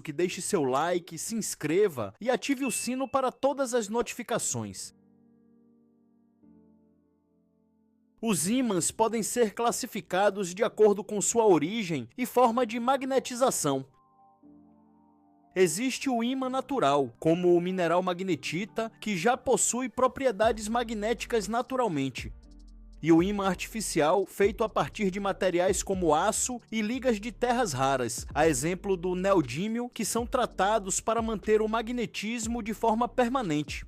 que deixe seu like, se inscreva e ative o sino para todas as notificações. Os ímãs podem ser classificados de acordo com sua origem e forma de magnetização. Existe o ímã natural, como o mineral magnetita, que já possui propriedades magnéticas naturalmente, e o ímã artificial, feito a partir de materiais como aço e ligas de terras raras, a exemplo do neodímio, que são tratados para manter o magnetismo de forma permanente.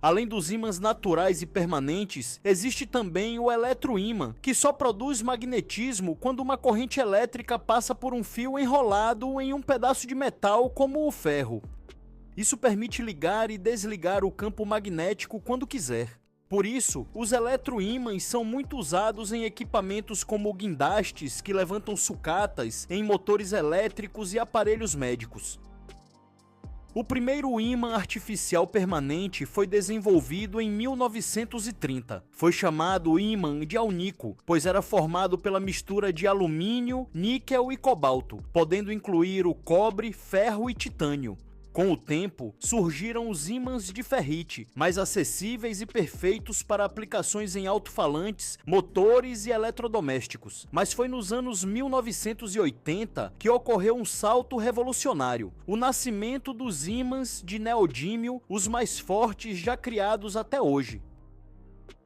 Além dos ímãs naturais e permanentes, existe também o eletroímã, que só produz magnetismo quando uma corrente elétrica passa por um fio enrolado em um pedaço de metal como o ferro. Isso permite ligar e desligar o campo magnético quando quiser. Por isso, os eletroímãs são muito usados em equipamentos como guindastes que levantam sucatas, em motores elétricos e aparelhos médicos. O primeiro ímã artificial permanente foi desenvolvido em 1930. Foi chamado ímã de alnico, pois era formado pela mistura de alumínio, níquel e cobalto, podendo incluir o cobre, ferro e titânio. Com o tempo, surgiram os ímãs de ferrite, mais acessíveis e perfeitos para aplicações em alto-falantes, motores e eletrodomésticos. Mas foi nos anos 1980 que ocorreu um salto revolucionário: o nascimento dos ímãs de neodímio, os mais fortes já criados até hoje.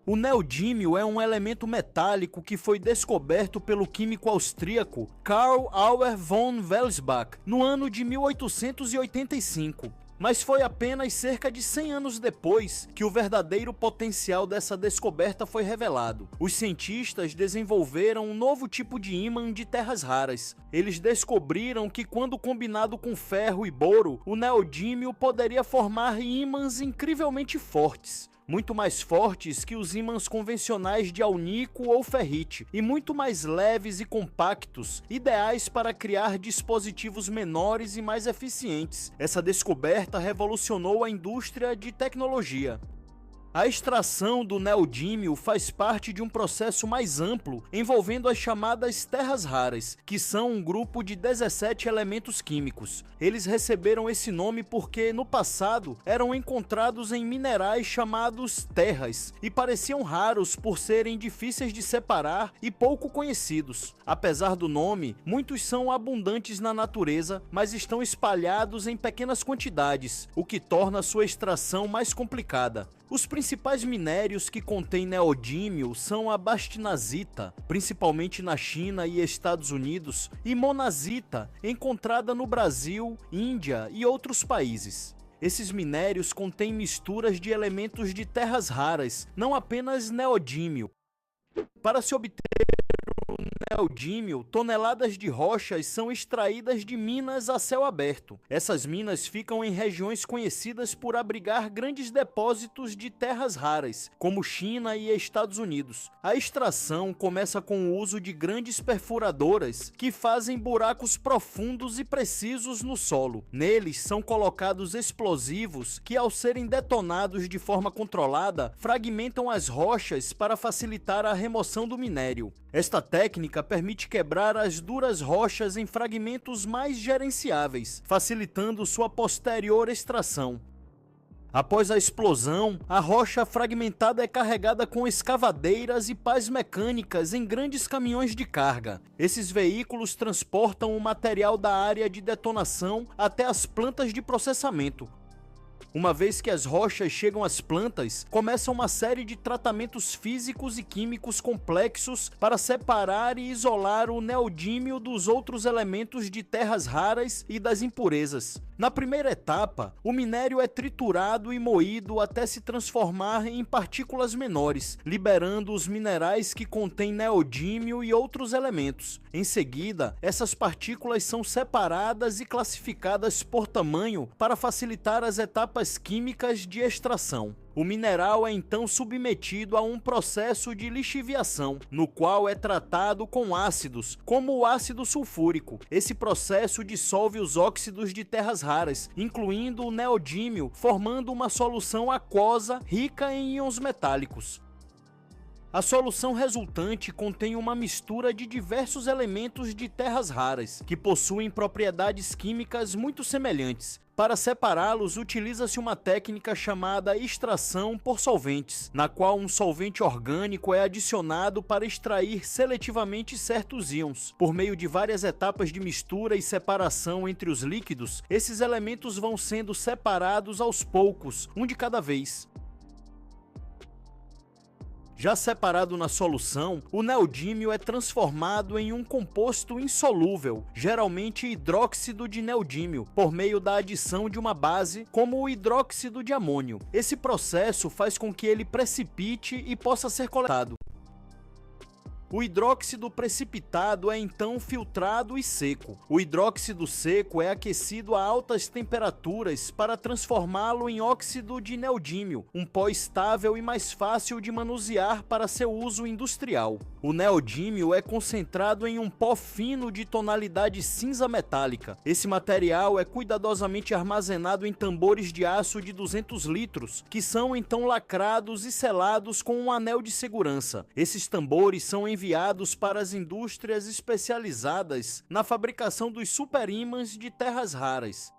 O neodímio é um elemento metálico que foi descoberto pelo químico austríaco Karl Auer von Welsbach no ano de 1885. Mas foi apenas cerca de 100 anos depois que o verdadeiro potencial dessa descoberta foi revelado. Os cientistas desenvolveram um novo tipo de ímã de terras raras. Eles descobriram que, quando combinado com ferro e boro, o neodímio poderia formar ímãs incrivelmente fortes. Muito mais fortes que os ímãs convencionais de alnico ou ferrite, e muito mais leves e compactos, ideais para criar dispositivos menores e mais eficientes. Essa descoberta revolucionou a indústria de tecnologia. A extração do neodímio faz parte de um processo mais amplo envolvendo as chamadas terras raras, que são um grupo de 17 elementos químicos. Eles receberam esse nome porque, no passado, eram encontrados em minerais chamados terras e pareciam raros por serem difíceis de separar e pouco conhecidos. Apesar do nome, muitos são abundantes na natureza, mas estão espalhados em pequenas quantidades, o que torna sua extração mais complicada. Os principais minérios que contêm neodímio são a bastinazita, principalmente na China e Estados Unidos, e monazita, encontrada no Brasil, Índia e outros países. Esses minérios contêm misturas de elementos de terras raras, não apenas neodímio. Para se obter neodímio, toneladas de rochas são extraídas de minas a céu aberto. Essas minas ficam em regiões conhecidas por abrigar grandes depósitos de terras raras, como China e Estados Unidos. A extração começa com o uso de grandes perfuradoras que fazem buracos profundos e precisos no solo. Neles são colocados explosivos que, ao serem detonados de forma controlada, fragmentam as rochas para facilitar a remoção do minério. Esta técnica permite quebrar as duras rochas em fragmentos mais gerenciáveis, facilitando sua posterior extração. Após a explosão, a rocha fragmentada é carregada com escavadeiras e pás mecânicas em grandes caminhões de carga. Esses veículos transportam o material da área de detonação até as plantas de processamento. Uma vez que as rochas chegam às plantas, começa uma série de tratamentos físicos e químicos complexos para separar e isolar o neodímio dos outros elementos de terras raras e das impurezas. Na primeira etapa, o minério é triturado e moído até se transformar em partículas menores, liberando os minerais que contêm neodímio e outros elementos. Em seguida, essas partículas são separadas e classificadas por tamanho para facilitar as etapas químicas de extração. O mineral é então submetido a um processo de lixiviação, no qual é tratado com ácidos, como o ácido sulfúrico. Esse processo dissolve os óxidos de terras raras, incluindo o neodímio, formando uma solução aquosa rica em íons metálicos. A solução resultante contém uma mistura de diversos elementos de terras raras, que possuem propriedades químicas muito semelhantes. Para separá-los, utiliza-se uma técnica chamada extração por solventes, na qual um solvente orgânico é adicionado para extrair seletivamente certos íons. Por meio de várias etapas de mistura e separação entre os líquidos, esses elementos vão sendo separados aos poucos, um de cada vez. Já separado na solução, o neodímio é transformado em um composto insolúvel, geralmente hidróxido de neodímio, por meio da adição de uma base, como o hidróxido de amônio. Esse processo faz com que ele precipite e possa ser coletado. O hidróxido precipitado é então filtrado e seco. O hidróxido seco é aquecido a altas temperaturas para transformá-lo em óxido de neodímio, um pó estável e mais fácil de manusear para seu uso industrial. O neodímio é concentrado em um pó fino de tonalidade cinza metálica. Esse material é cuidadosamente armazenado em tambores de aço de 200 litros, que são então lacrados e selados com um anel de segurança. Esses tambores são enviados para as indústrias especializadas na fabricação dos superímãs de terras raras.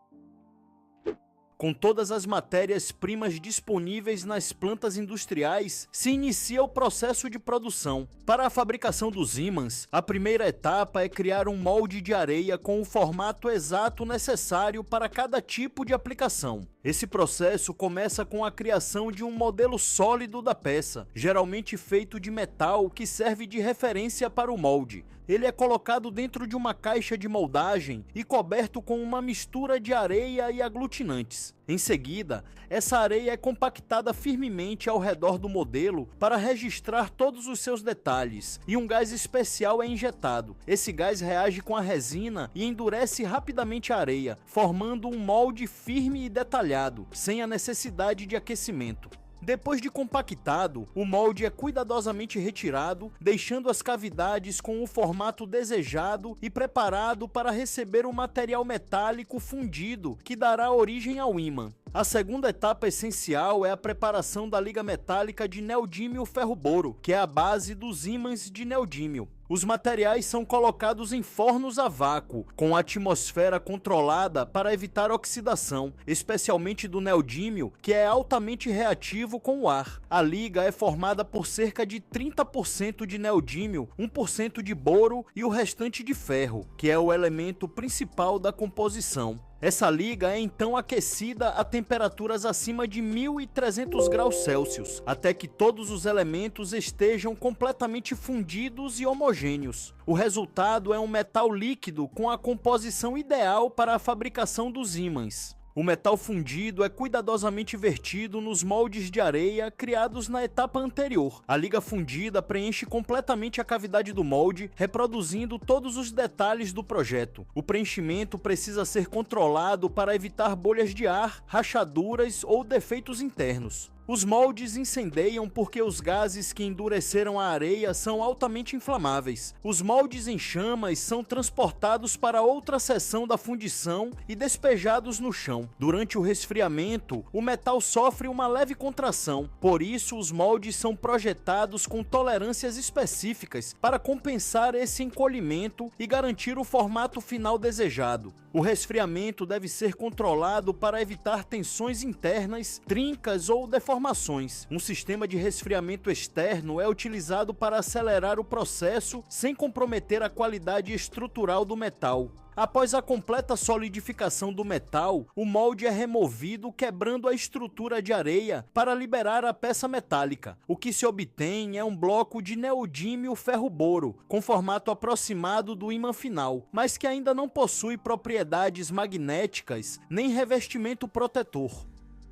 Com todas as matérias-primas disponíveis nas plantas industriais, se inicia o processo de produção. Para a fabricação dos ímãs, a primeira etapa é criar um molde de areia com o formato exato necessário para cada tipo de aplicação. Esse processo começa com a criação de um modelo sólido da peça, geralmente feito de metal que serve de referência para o molde. Ele é colocado dentro de uma caixa de moldagem e coberto com uma mistura de areia e aglutinantes. Em seguida, essa areia é compactada firmemente ao redor do modelo para registrar todos os seus detalhes, e um gás especial é injetado. Esse gás reage com a resina e endurece rapidamente a areia, formando um molde firme e detalhado, sem a necessidade de aquecimento. Depois de compactado, o molde é cuidadosamente retirado, deixando as cavidades com o formato desejado e preparado para receber o material metálico fundido que dará origem ao ímã. A segunda etapa essencial é a preparação da liga metálica de neodímio ferro-boro, que é a base dos ímãs de neodímio. Os materiais são colocados em fornos a vácuo, com a atmosfera controlada para evitar oxidação, especialmente do neodímio, que é altamente reativo com o ar. A liga é formada por cerca de 30% de neodímio, 1% de boro e o restante de ferro, que é o elemento principal da composição. Essa liga é então aquecida a temperaturas acima de 1.300 graus Celsius, até que todos os elementos estejam completamente fundidos e homogêneos. O resultado é um metal líquido com a composição ideal para a fabricação dos ímãs. O metal fundido é cuidadosamente vertido nos moldes de areia criados na etapa anterior. A liga fundida preenche completamente a cavidade do molde, reproduzindo todos os detalhes do projeto. O preenchimento precisa ser controlado para evitar bolhas de ar, rachaduras ou defeitos internos. Os moldes incendeiam porque os gases que endureceram a areia são altamente inflamáveis. Os moldes em chamas são transportados para outra seção da fundição e despejados no chão. Durante o resfriamento, o metal sofre uma leve contração, por isso os moldes são projetados com tolerâncias específicas para compensar esse encolhimento e garantir o formato final desejado. O resfriamento deve ser controlado para evitar tensões internas, trincas ou deformações. Um sistema de resfriamento externo é utilizado para acelerar o processo sem comprometer a qualidade estrutural do metal. Após a completa solidificação do metal, o molde é removido quebrando a estrutura de areia para liberar a peça metálica. O que se obtém é um bloco de neodímio ferro-boro, com formato aproximado do ímã final, mas que ainda não possui propriedades magnéticas nem revestimento protetor.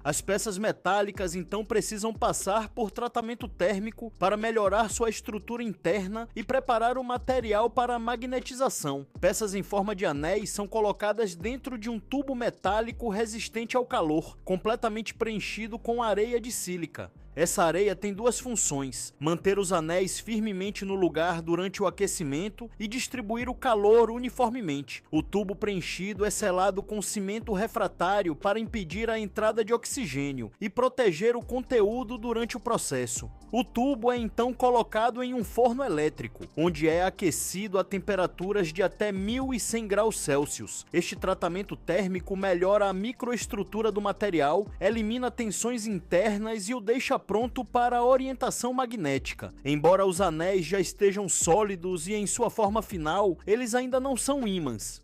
As peças metálicas então precisam passar por tratamento térmico para melhorar sua estrutura interna e preparar o material para a magnetização. Peças em forma de anéis são colocadas dentro de um tubo metálico resistente ao calor, completamente preenchido com areia de sílica. Essa areia tem duas funções: manter os anéis firmemente no lugar durante o aquecimento e distribuir o calor uniformemente. O tubo preenchido é selado com cimento refratário para impedir a entrada de oxigênio e proteger o conteúdo durante o processo. O tubo é então colocado em um forno elétrico, onde é aquecido a temperaturas de até 1100 graus Celsius. Este tratamento térmico melhora a microestrutura do material, elimina tensões internas e o deixa pronto para a orientação magnética. Embora os anéis já estejam sólidos e em sua forma final, eles ainda não são ímãs.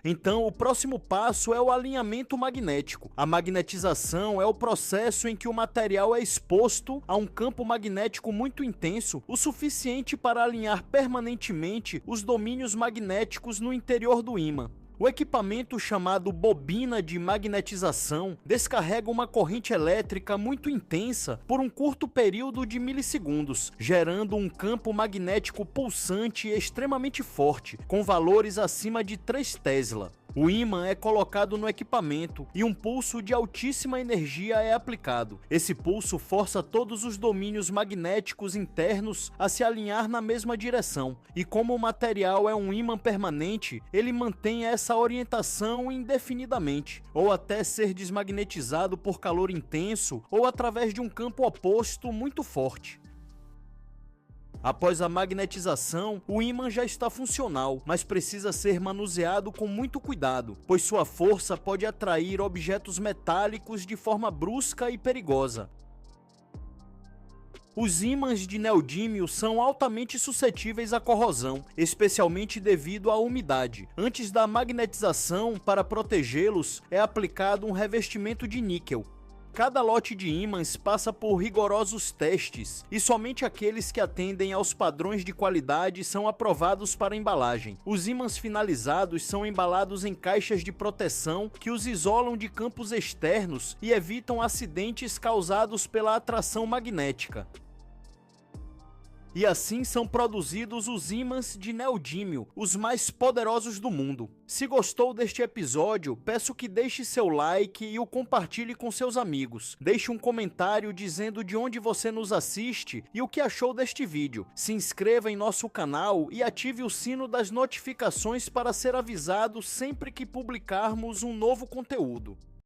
Então, o próximo passo é o alinhamento magnético. A magnetização é o processo em que o material é exposto a um campo magnético muito intenso, o suficiente para alinhar permanentemente os domínios magnéticos no interior do ímã. O equipamento chamado bobina de magnetização descarrega uma corrente elétrica muito intensa por um curto período de milissegundos, gerando um campo magnético pulsante extremamente forte, com valores acima de 3 Tesla. O ímã é colocado no equipamento e um pulso de altíssima energia é aplicado. Esse pulso força todos os domínios magnéticos internos a se alinhar na mesma direção, e como o material é um ímã permanente, ele mantém essa orientação indefinidamente, ou até ser desmagnetizado por calor intenso ou através de um campo oposto muito forte. Após a magnetização, o ímã já está funcional, mas precisa ser manuseado com muito cuidado, pois sua força pode atrair objetos metálicos de forma brusca e perigosa. Os ímãs de neodímio são altamente suscetíveis à corrosão, especialmente devido à umidade. Antes da magnetização, para protegê-los, é aplicado um revestimento de níquel. Cada lote de ímãs passa por rigorosos testes, e somente aqueles que atendem aos padrões de qualidade são aprovados para embalagem. Os ímãs finalizados são embalados em caixas de proteção que os isolam de campos externos e evitam acidentes causados pela atração magnética. E assim são produzidos os ímãs de neodímio, os mais poderosos do mundo. Se gostou deste episódio, peço que deixe seu like e o compartilhe com seus amigos. Deixe um comentário dizendo de onde você nos assiste e o que achou deste vídeo. Se inscreva em nosso canal e ative o sino das notificações para ser avisado sempre que publicarmos um novo conteúdo.